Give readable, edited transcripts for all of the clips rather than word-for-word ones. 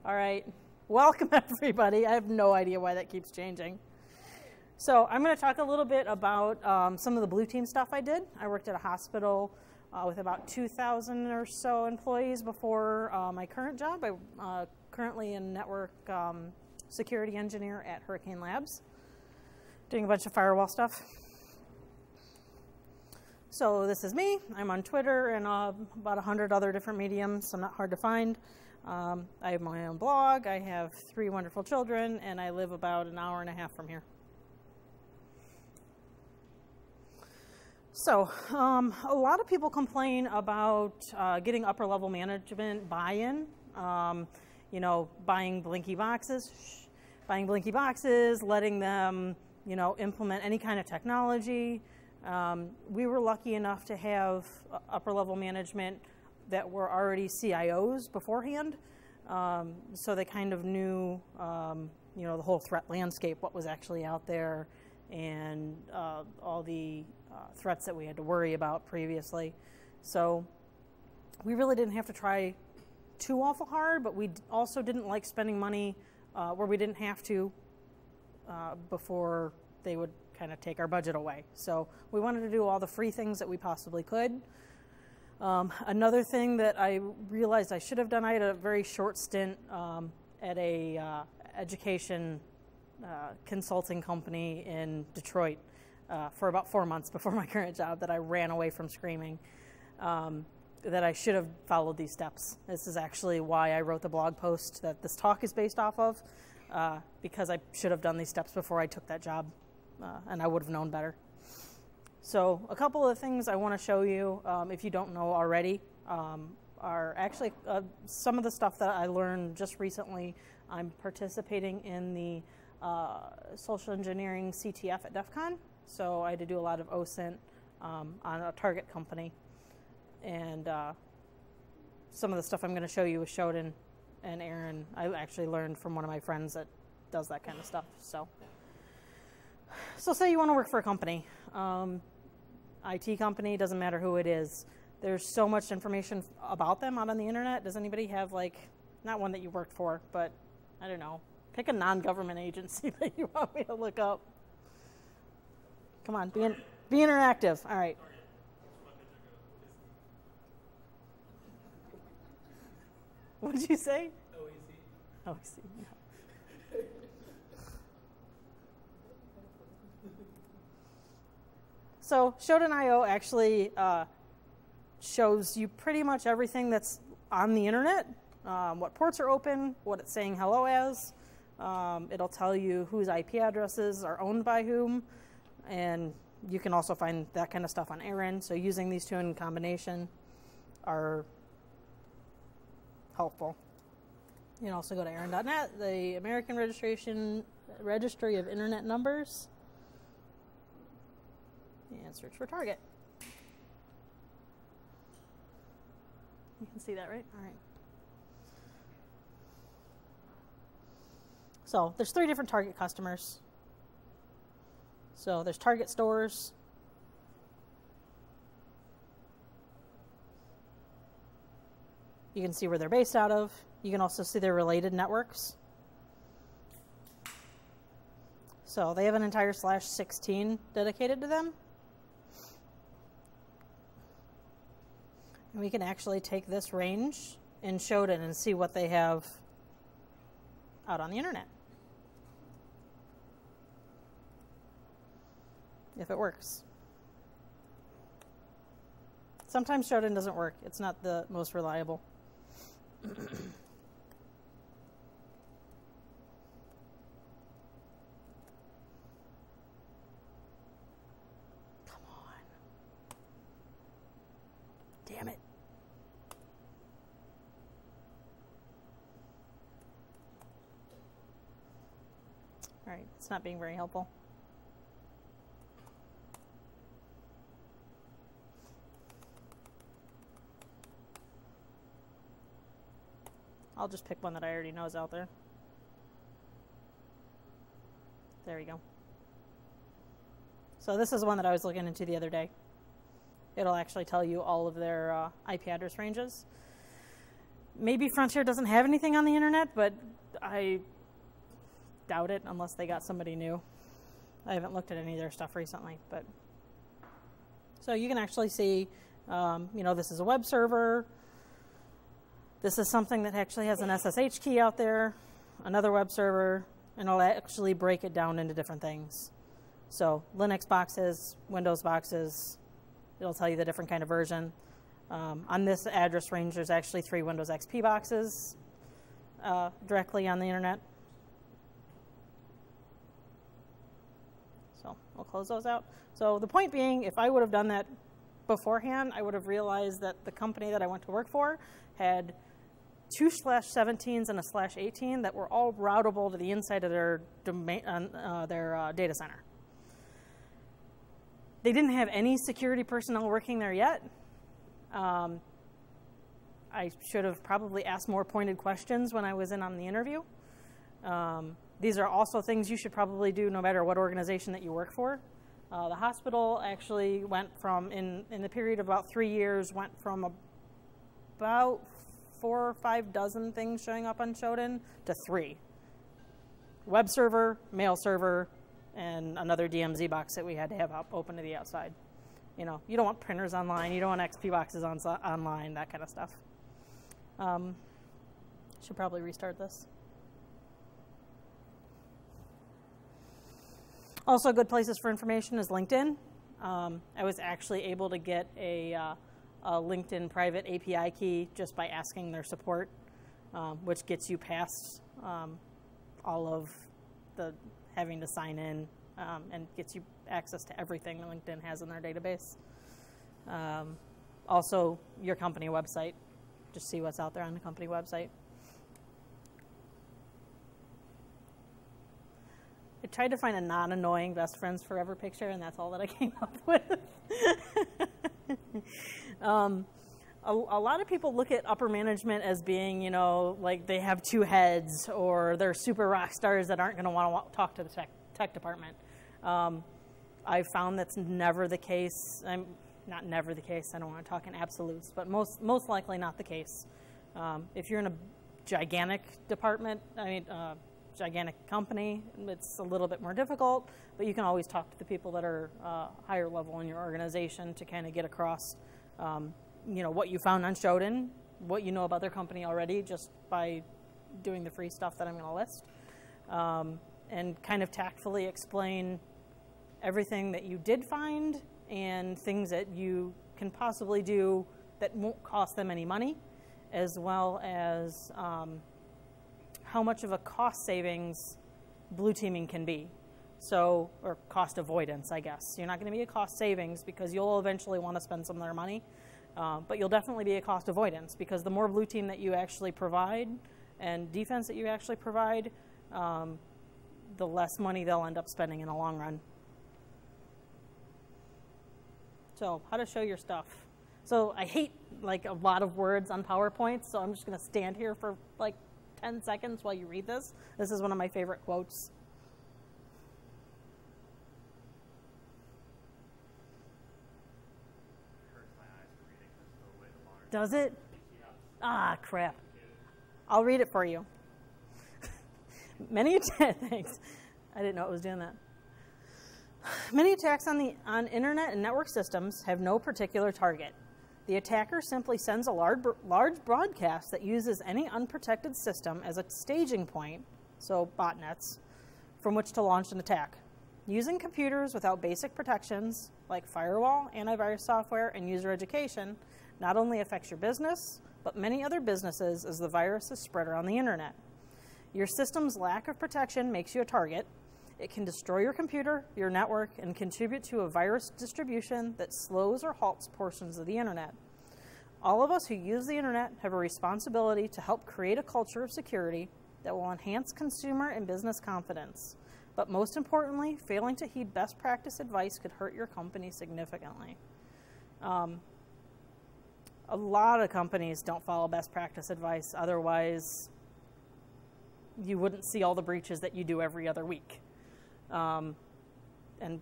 All right, welcome everybody. I have no idea why that keeps changing. So I'm going to talk a little bit about some of the blue team stuff I did. I worked at a hospital with about 2,000 or so employees before my current job. I'm currently a network security engineer at Hurricane Labs, doing a bunch of firewall stuff. So this is me. I'm on Twitter and about 100 other different mediums, so I'm not hard to find. I have my own blog, I have 3 wonderful children, and I live about an hour and a half from here. So, a lot of people complain about getting upper level management buy-in, you know, buying Blinky boxes, letting them, you know, implement any kind of technology. We were lucky enough to have upper level management that were already CIOs beforehand, so they kind of knew, you know, the whole threat landscape, what was actually out there, and all the threats that we had to worry about previously. So we really didn't have to try too awful hard, but we also didn't like spending money where we didn't have to before they would kind of take our budget away. So we wanted to do all the free things that we possibly could. Another thing that I realized I should have done, I had a very short stint at a education consulting company in Detroit for about 4 months before my current job that I ran away from screaming, that I should have followed these steps. This is actually why I wrote the blog post that this talk is based off of, because I should have done these steps before I took that job, and I would have known better. So a couple of things I want to show you, if you don't know already, are actually some of the stuff that I learned just recently. I'm participating in the social engineering CTF at DEF CON, so I had to do a lot of OSINT on a target company. And some of the stuff I'm going to show you with Shodan and Aaron, I actually learned from one of my friends that does that kind of stuff. So say you want to work for a company. IT company, doesn't matter who it is. There's so much information about them out on the internet. Does anybody have, like, not one that you worked for, but I don't know, pick a non-government agency that you want me to look up. Come on, be interactive. All right. What did you say? OEC. OEC. No. So Shodan.io actually shows you pretty much everything that's on the internet, what ports are open, what it's saying hello as. It'll tell you whose IP addresses are owned by whom, and you can also find that kind of stuff on Aaron. So using these two in combination are helpful. You can also go to aaron.net, the American Registry of Internet Numbers, and search for target. You can see that, right? All right. So there's 3 different target customers. So there's target stores. You can see where they're based out of. You can also see their related networks. So they have an entire /16 dedicated to them. And we can actually take this range in Shodan and see what they have out on the internet, if it works. Sometimes Shodan doesn't work. It's not the most reliable. Come on. Damn it. All right, it's not being very helpful. I'll just pick one that I already know is out there. There we go. So this is one that I was looking into the other day. It'll actually tell you all of their IP address ranges. Maybe Frontier doesn't have anything on the internet, but I doubt it unless they got somebody new. I haven't looked at any of their stuff recently, but so you can actually see, this is a web server. This is something that actually has an SSH key out there, another web server, and it'll actually break it down into different things. So Linux boxes, Windows boxes, it'll tell you the different kind of version. On this address range, there's actually 3 Windows XP boxes directly on the internet. So we'll close those out. So the point being, if I would have done that beforehand, I would have realized that the company that I went to work for had 2 /17s and a /18 that were all routable to the inside of their domain, their data center. They didn't have any security personnel working there yet. I should have probably asked more pointed questions when I was in on the interview. These are also things you should probably do no matter what organization that you work for. The hospital actually went from, in the period of about 3 years, went from about 4 or 5 dozen things showing up on Shodan to 3. Web server, mail server, and another DMZ box that we had to have open to the outside. You don't want printers online, you don't want XP boxes online, that kind of stuff. Should probably restart this. Also, good places for information is LinkedIn. I was actually able to get a LinkedIn private API key just by asking their support, which gets you past all of the having to sign in and gets you access to everything that LinkedIn has in their database. Also, your company website. Just see what's out there on the company website. I tried to find a non-annoying best friends forever picture, and that's all that I came up with. A lot of people look at upper management as being, like they have 2 heads, or they're super rock stars that aren't going to want to talk to the tech department. I've found that's never the case. Not never the case. I don't want to talk in absolutes, but most likely not the case. If you're in a gigantic department, gigantic company, it's a little bit more difficult, but you can always talk to the people that are higher level in your organization to kind of get across, what you found on Shodan, what you know about their company already just by doing the free stuff that I'm going to list, and kind of tactfully explain everything that you did find and things that you can possibly do that won't cost them any money, as well as how much of a cost savings blue teaming can be. So, or cost avoidance, I guess. You're not going to be a cost savings because you'll eventually want to spend some of their money, but you'll definitely be a cost avoidance because the more blue team that you actually provide and defense that you actually provide, the less money they'll end up spending in the long run. So, how to show your stuff. So, I hate like a lot of words on PowerPoint, so I'm just going to stand here for like 10 seconds while you read this. This is one of my favorite quotes. Does it? Ah, crap. I'll read it for you. Thanks. I didn't know it was doing that. Many attacks on internet and network systems have no particular target. The attacker simply sends a large broadcast that uses any unprotected system as a staging point, so botnets, from which to launch an attack. Using computers without basic protections, like firewall, antivirus software, and user education, not only affects your business, but many other businesses as the virus is spread around the internet. Your system's lack of protection makes you a target. It can destroy your computer, your network, and contribute to a virus distribution that slows or halts portions of the internet. All of us who use the internet have a responsibility to help create a culture of security that will enhance consumer and business confidence. But most importantly, failing to heed best practice advice could hurt your company significantly. A lot of companies don't follow best practice advice, otherwise you wouldn't see all the breaches that you do every other week. And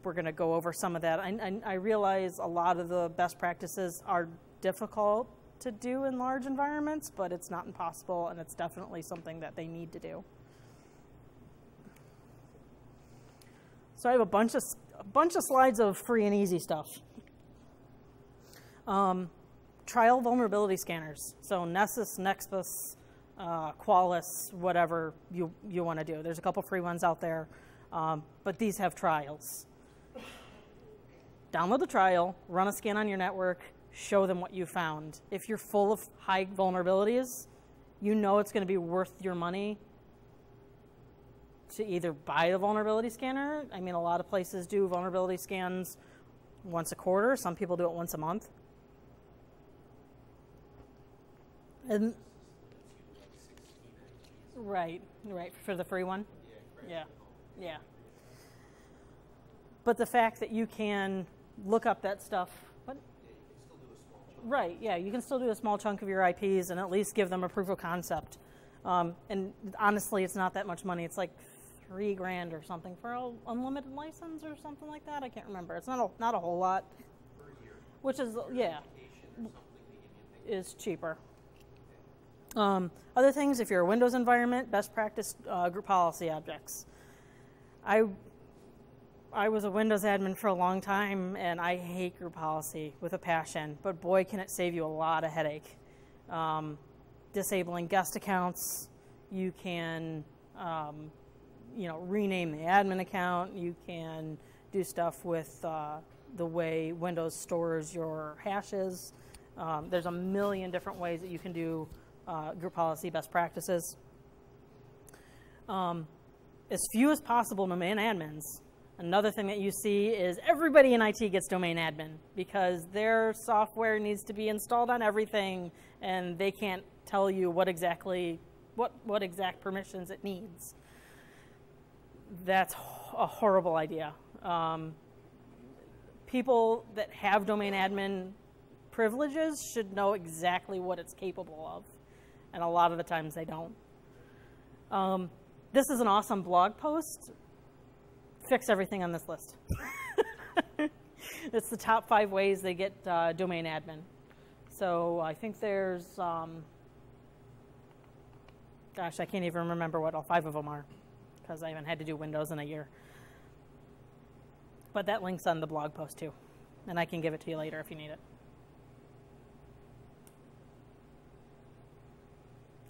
we're going to go over some of that. I realize a lot of the best practices are difficult to do in large environments, but it's not impossible, and it's definitely something that they need to do. So I have a bunch of slides of free and easy stuff. Trial vulnerability scanners. So Nessus, Nexus, Qualys, whatever you want to do. There's a couple free ones out there, but these have trials. Download the trial, run a scan on your network, show them what you found. If you're full of high vulnerabilities, you know it's going to be worth your money to either buy the vulnerability scanner. I mean, a lot of places do vulnerability scans once a quarter. Some people do it once a month. And right, for the free one. Yeah. But the fact that you can look up that stuff. What? Right, yeah, you can still do a small chunk of your IPs and at least give them a proof of concept. And honestly, it's not that much money. It's like $3,000 or something for an unlimited license or something like that. I can't remember. It's not a whole lot. Per year. Which is, yeah, is cheaper. Other things, if you're a Windows environment, best practice group policy objects. I was a Windows admin for a long time, and I hate group policy with a passion, but boy, can it save you a lot of headache. Disabling guest accounts, you can rename the admin account, you can do stuff with the way Windows stores your hashes. There's a million different ways that you can do group policy best practices. As few as possible domain admins. Another thing that you see is everybody in IT gets domain admin because their software needs to be installed on everything, and they can't tell you what exact permissions it needs. That's a horrible idea. People that have domain admin privileges should know exactly what it's capable of, and a lot of the times they don't. This is an awesome blog post. Fix everything on this list. It's the top 5 ways they get domain admin. So I think there's, gosh, I can't even remember what all 5 of them are because I haven't had to do Windows in a year. But that link's on the blog post too, and I can give it to you later if you need it.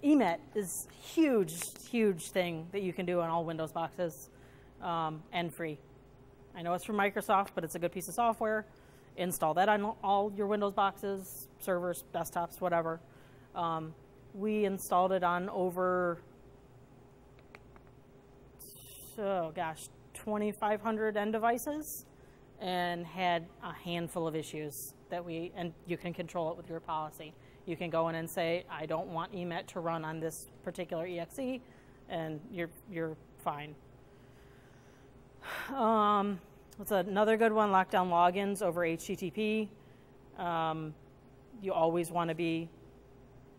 EMET is huge thing that you can do on all Windows boxes. And free. I know it's from Microsoft, but it's a good piece of software. Install that on all your Windows boxes, servers, desktops, whatever. We installed it on over, 2,500 end devices and had a handful of issues and you can control it with your policy. You can go in and say, I don't want EMET to run on this particular EXE, and you're fine. What's another good one? Lockdown logins over HTTP. You always want to be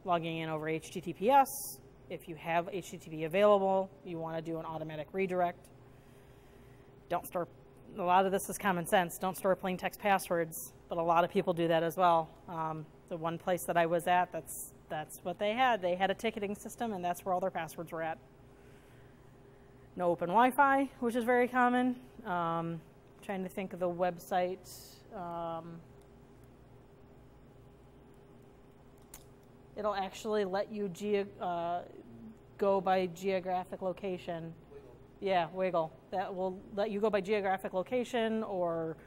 logging in over HTTPS. If you have HTTP available, you want to do an automatic redirect. Don't store, a lot of this is common sense. Don't store plain text passwords, but a lot of people do that as well. The one place that I was at, that's what they had. They had a ticketing system, and that's where all their passwords were at. No open Wi-Fi, which is very common. Trying to think of the website. It'll actually let you go by geographic location. Wiggle. Yeah, Wiggle. That will let you go by geographic location or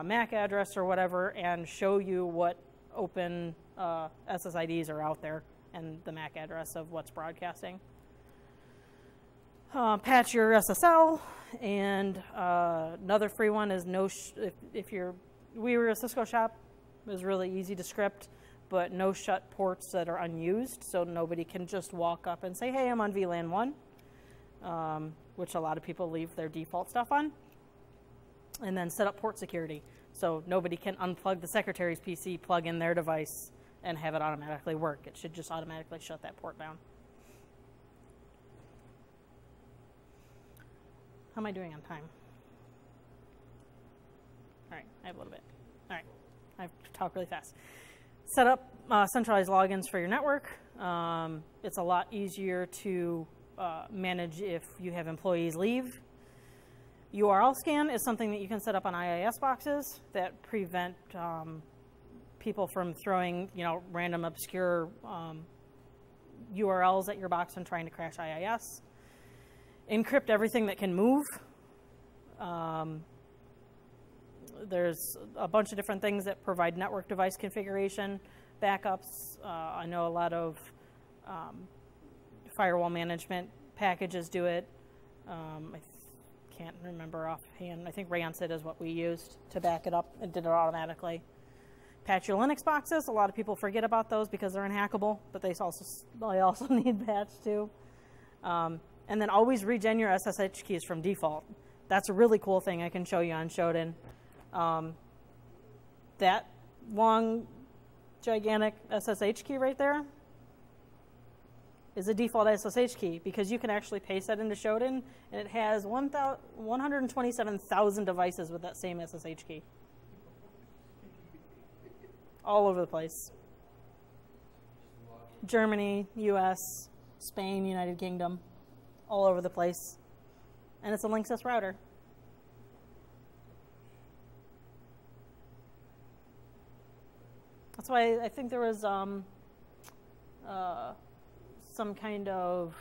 MAC address or whatever and show you what open SSIDs are out there and the MAC address of what's broadcasting. Patch your SSL, and another free one is we were a Cisco shop, it was really easy to script, but no shut ports that are unused, so nobody can just walk up and say, hey, I'm on VLAN 1, which a lot of people leave their default stuff on, and then set up port security, so nobody can unplug the secretary's PC, plug in their device, and have it automatically work. It should just automatically shut that port down. How am I doing on time? All right, I have a little bit. All right, I have to talk really fast. Set up centralized logins for your network. It's a lot easier to manage if you have employees leave. URL scan is something that you can set up on IIS boxes that prevent people from throwing, random obscure URLs at your box and trying to crash IIS. Encrypt everything that can move. There's a bunch of different things that provide network device configuration, backups. I know a lot of firewall management packages do it. I can't remember offhand. I think Rancid is what we used to back it up. It did it automatically. Patch your Linux boxes. A lot of people forget about those because they're unhackable, but they also need patch too. And then always regen your SSH keys from default. That's a really cool thing I can show you on Shodan. That long, gigantic SSH key right there is a default SSH key because you can actually paste that into Shodan, and it has 127,000 devices with that same SSH key. All over the place. Germany, US, Spain, United Kingdom, all over the place. And it's a Linksys router. That's why I think there was some kind of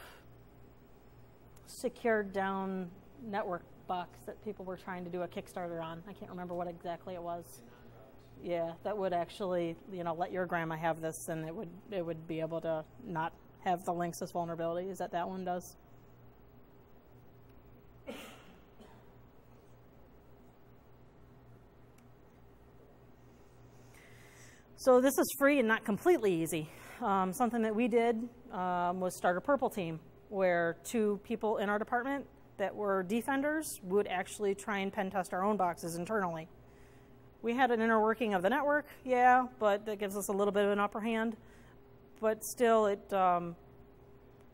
secured down network box that people were trying to do a Kickstarter on. I can't remember what exactly it was. Yeah, that would actually, let your grandma have this, and it would be able to not have the Linksys vulnerability. Is that one does? So this is free and not completely easy. Something that we did was start a purple team, where 2 people in our department that were defenders would actually try and pen test our own boxes internally. We had an inner working of the network, yeah, but that gives us a little bit of an upper hand. But still, it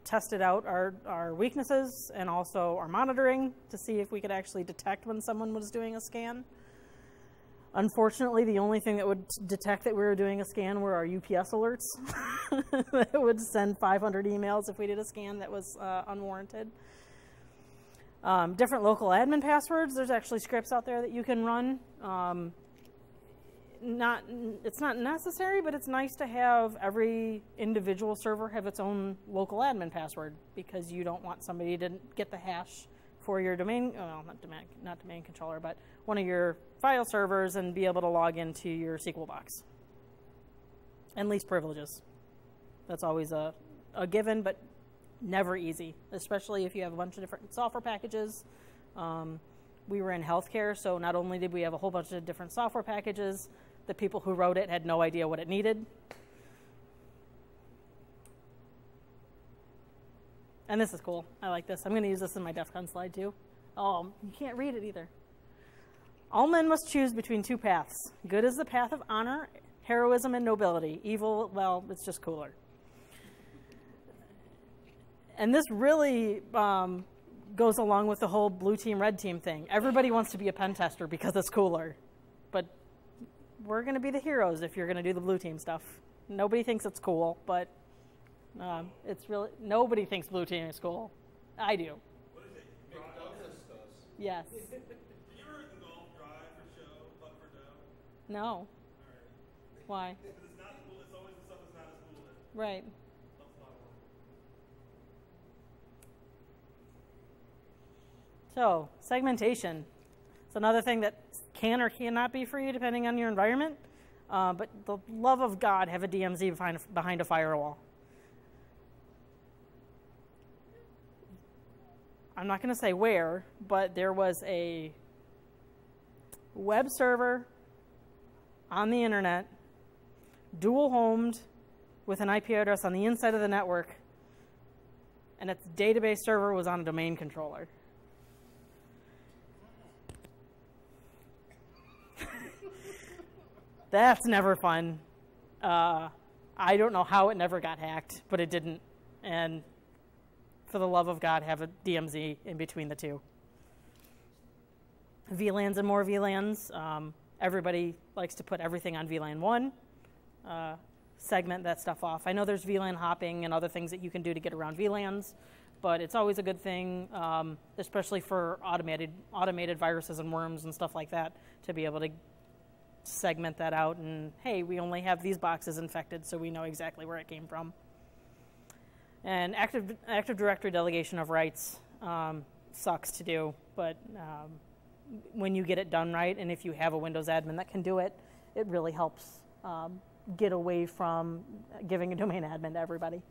tested out our weaknesses and also our monitoring to see if we could actually detect when someone was doing a scan. Unfortunately, the only thing that would detect that we were doing a scan were our UPS alerts. It would send 500 emails if we did a scan that was unwarranted. Different local admin passwords. There's actually scripts out there that you can run. It's not necessary, but it's nice to have every individual server have its own local admin password, because you don't want somebody to get the hash for your domain, well, not domain controller, but one of your file servers and be able to log into your SQL box. And least privileges. That's always a given, but never easy, especially if you have a bunch of different software packages. We were in healthcare, so not only did we have a whole bunch of different software packages, the people who wrote it had no idea what it needed. And this is cool. I like this. I'm going to use this in my DEF CON slide too. Oh, you can't read it either. All men must choose between 2 paths. Good is the path of honor, heroism, and nobility. Evil, well, it's just cooler. And this really goes along with the whole blue team, red team thing. Everybody wants to be a pen tester because it's cooler. But we're going to be the heroes if you're going to do the blue team stuff. Nobody thinks it's cool, but it's really, nobody thinks blue team is cool. I do. What is it? Douglas does. Yes. Did you ever heard the golf drive for show, putt for dough? No. All right. Why? Because it's not cool. It's always the stuff that's not as cool as it. Right. That's not work. So, segmentation. It's another thing that can or cannot be for you depending on your environment. But the love of God, have a DMZ behind a firewall. I'm not going to say where, but there was a web server on the internet, dual homed, with an IP address on the inside of the network, and its database server was on a domain controller. That's never fun. I don't know how it never got hacked, but it didn't. And for the love of God, have a DMZ in between the two. VLANs and more VLANs. Everybody likes to put everything on VLAN 1. segment that stuff off. I know there's VLAN hopping and other things that you can do to get around VLANs, but it's always a good thing, especially for automated viruses and worms and stuff like that, to be able to segment that out and, hey, we only have these boxes infected, so we know exactly where it came from. And Active Directory delegation of rights sucks to do, but when you get it done right, and if you have a Windows admin that can do it, it really helps get away from giving a domain admin to everybody.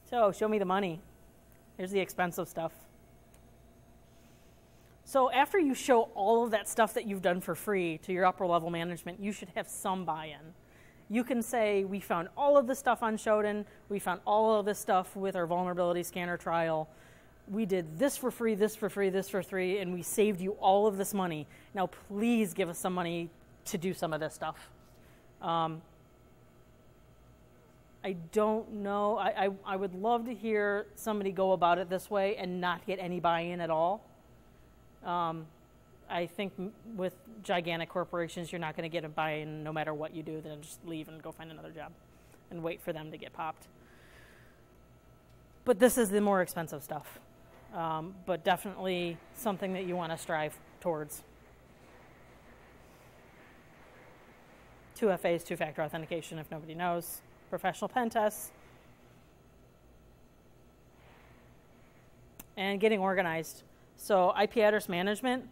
So, show me the money. Here's the expensive stuff. So after you show all of that stuff that you've done for free to your upper level management, you should have some buy-in. You can say, we found all of this stuff on Shodan, we found all of this stuff with our vulnerability scanner trial, we did this for free, this for free, this for free, and we saved you all of this money. Now please give us some money to do some of this stuff. I don't know, I would love to hear somebody go about it this way and not get any buy-in at all. I think with gigantic corporations, you're not going to get a buy-in no matter what you do. Then just leave and go find another job and wait for them to get popped. But this is the more expensive stuff, but definitely something that you want to strive towards. 2FAs, two-factor authentication, if nobody knows. Professional pen tests. And getting organized. So IP address management,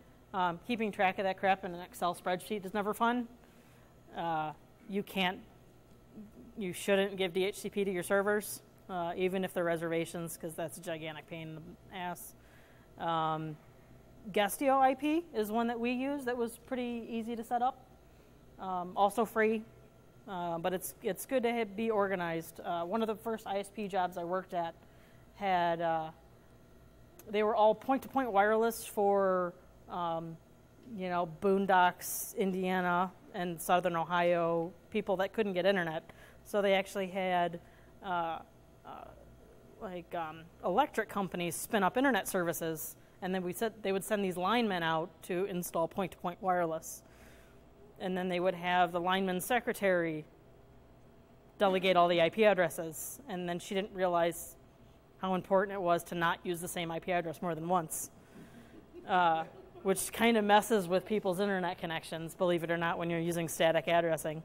keeping track of that crap in an Excel spreadsheet is never fun. You shouldn't give DHCP to your servers, even if they're reservations, because that's a gigantic pain in the ass. Guestio IP is one that we use that was pretty easy to set up. Also free, but it's good to be organized. One of the first ISP jobs I worked at had they were all point-to-point wireless for, Boondocks, Indiana, and Southern Ohio, people that couldn't get internet. So they actually had, electric companies spin up internet services, and then they would send these linemen out to install point-to-point wireless. And then they would have the lineman's secretary delegate all the IP addresses, and then she didn't realize how important it was to not use the same IP address more than once, which kind of messes with people's internet connections, believe it or not, when you're using static addressing.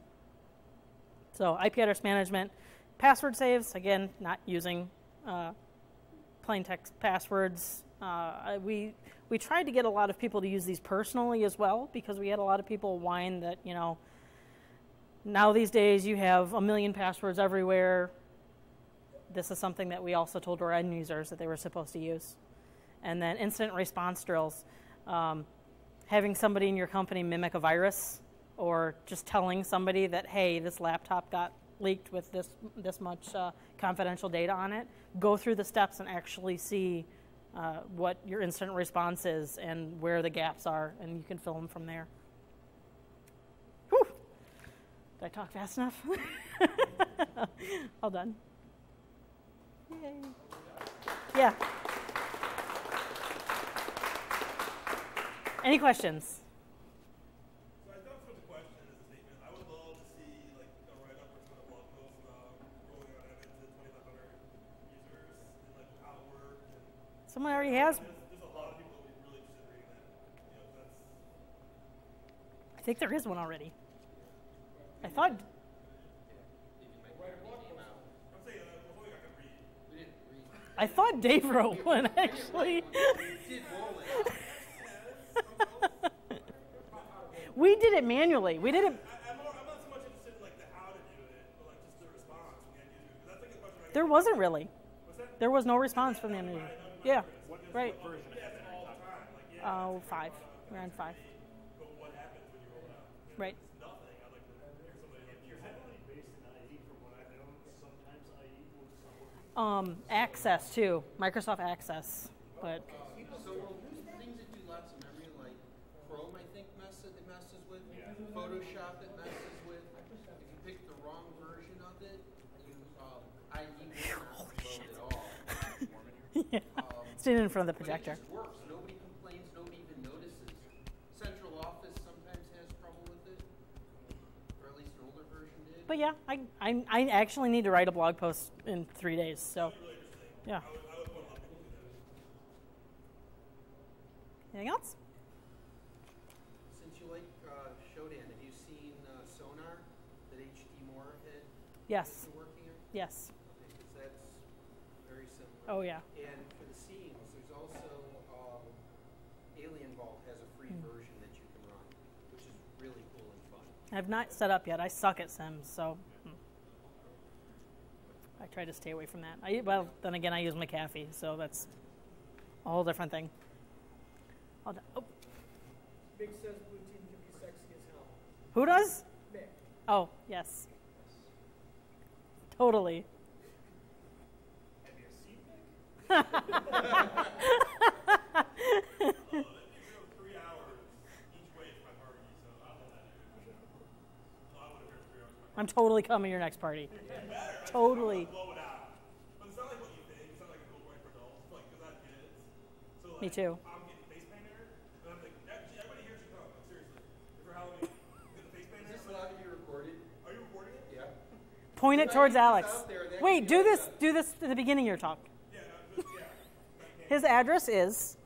So IP address management, password saves, again, not using plain text passwords. We tried to get a lot of people to use these personally as well, because we had a lot of people whine that, now these days you have a million passwords everywhere. This is something that we also told our end users that they were supposed to use. And then incident response drills. Having somebody in your company mimic a virus, or just telling somebody that, hey, this laptop got leaked with this much confidential data on it. Go through the steps and actually see what your incident response is and where the gaps are, and you can fill them from there. Whew. Did I talk fast enough? All done. Yay. Yeah. Any questions? So I thought for the question as a statement, I would love to see like a write-up or some blog post about rolling out Evan to 2,500 users and like how it worked. Someone already has. There's a lot of people that would be really interested in reading that. I think there is one already. I thought. I thought Dave wrote one, actually. We did it manually. We did it. I'm not so much interested in like the how to do it, but like just the response from the end user. That's like a question I There wasn't really. What's that? There was no response from the end user. Yeah, right. All the time. Like, yeah, Oh, 5. We're on 5. but what happens when you roll it out? Right. It's nothing. I'd like to hear somebody like You're heavily based in IE from what I know. Sometimes IE will support. Access too. Microsoft Access, but So things that do lots of memory, like Chrome, I think it messes with. Photoshop it messes with. If you pick the wrong version of it, you IE will not load at all. yeah. Standing in front of the But it projector. just works. Nobody complains. Nobody even notices. Central Office sometimes has trouble with it. But yeah, I actually need to write a blog post in 3 days. So, yeah. Anything else? Since you like Shodan, have you seen Sonar that H.D. Moorhead Yes. is working on? Yes. Okay, because that's very similar. Oh yeah. And for the scenes, there's also Alien Vault has a free version that you can run, which is really cool and fun. I've not set up yet. I suck at Sims, so I try to stay away from that. Well, then again, I use McAfee, so that's a whole different thing. Oh. Big says blue team can be sexy as hell. Who does? Mick. Oh, yes. Totally. Have you seen Mick? Well, they go 3 hours each way to my party, so I don't know that. I would have heard 3 hours. I'm totally coming to your next party. Totally. Blow it out. But it's not like what you think. It's not like a cool point for adults. Like, because I have kids. So, like, Me too. I'm getting face painter, and I'm like, everybody here should come. Like, seriously. For Halloween, get the face painter. Is this allowed to be recorded? Are you recording it? Yeah. Point it If I towards leave this Alex. out there, that Wait, could be do like this. Do this at the beginning of your talk. Yeah. Yeah. His address is